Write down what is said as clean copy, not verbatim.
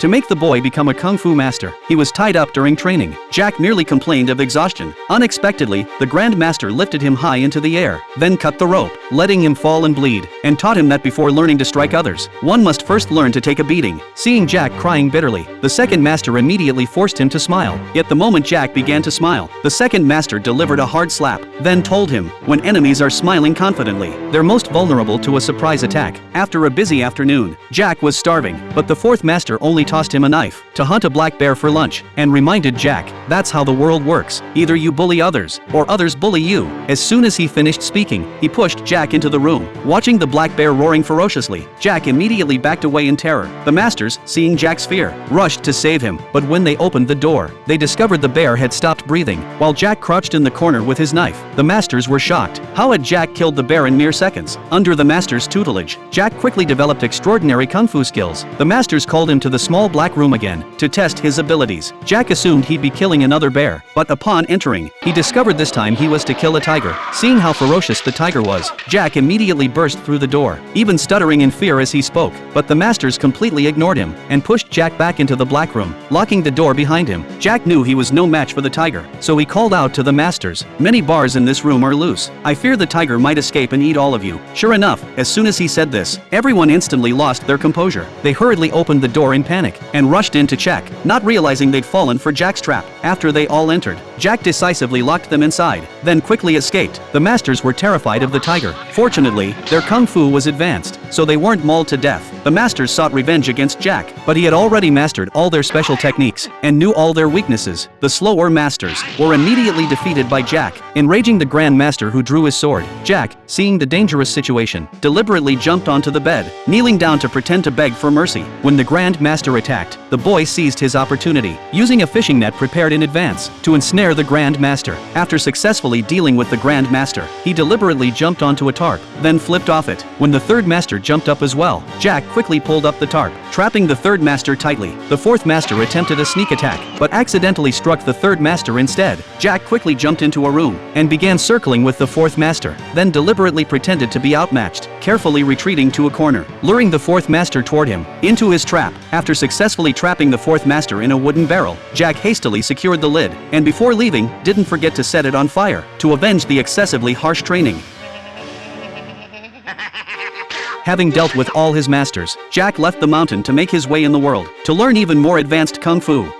To make the boy become a kung fu master, he was tied up during training. Jack merely complained of exhaustion. Unexpectedly, the Grand Master lifted him high into the air, then cut the rope, letting him fall and bleed, and taught him that before learning to strike others, one must first learn to take a beating. Seeing Jack crying bitterly, the second master immediately forced him to smile. Yet the moment Jack began to smile, the second master delivered a hard slap, then told him, when enemies are smiling confidently, they're most vulnerable to a surprise attack. After a busy afternoon, Jack was starving, but the fourth master only tossed him a knife to hunt a black bear for lunch, and reminded Jack, that's how the world works. Either you bully others, or others bully you. As soon as he finished speaking, he pushed Jack into the room. Watching the black bear roaring ferociously, Jack immediately backed away in terror. The masters, seeing Jack's fear, rushed to save him, but when they opened the door, they discovered the bear had stopped breathing, while Jack crouched in the corner with his knife. The masters were shocked. How had Jack killed the bear in mere seconds? Under the master's tutelage, Jack quickly developed extraordinary kung fu skills. The masters called him to the small black room again to test his abilities. Jack assumed he'd be killing another bear, but upon entering, he discovered this time he was to kill a tiger. Seeing how ferocious the tiger was, Jack immediately burst through the door, even stuttering in fear as he spoke, but the masters completely ignored him and pushed Jack back into the black room, locking the door behind him. Jack knew he was no match for the tiger, so he called out to the masters, "Many bars in this room are loose. I fear the tiger might escape and eat all of you." Sure enough, as soon as he said this, everyone instantly lost their composure. They hurriedly opened the door in panic and rushed in to check, not realizing they'd fallen for Jack's trap. After they all entered, Jack decisively locked them inside, then quickly escaped. The masters were terrified of the tiger. Fortunately, their kung fu was advanced, so they weren't mauled to death. The masters sought revenge against Jack, but he had already mastered all their special techniques and knew all their weaknesses. The slower masters were immediately defeated by Jack. Enraging the Grand Master, who drew his sword, Jack, seeing the dangerous situation, deliberately jumped onto the bed, kneeling down to pretend to beg for mercy. When the Grand Master attacked, the boy seized his opportunity, using a fishing net prepared in advance to ensnare the Grand Master. After successfully dealing with the Grand Master, he deliberately jumped onto a tarp, then flipped off it. When the third master jumped up as well, Jack quickly pulled up the tarp, trapping the third master tightly. The fourth master attempted a sneak attack, but accidentally struck the third master instead. Jack quickly jumped into a room and began circling with the fourth master, then deliberately pretended to be outmatched, carefully retreating to a corner, luring the fourth master toward him into his trap. After successfully trapping the fourth master in a wooden barrel, Jack hastily secured the lid, and before leaving, didn't forget to set it on fire to avenge the excessively harsh training. Having dealt with all his masters, Jack left the mountain to make his way in the world, to learn even more advanced kung fu.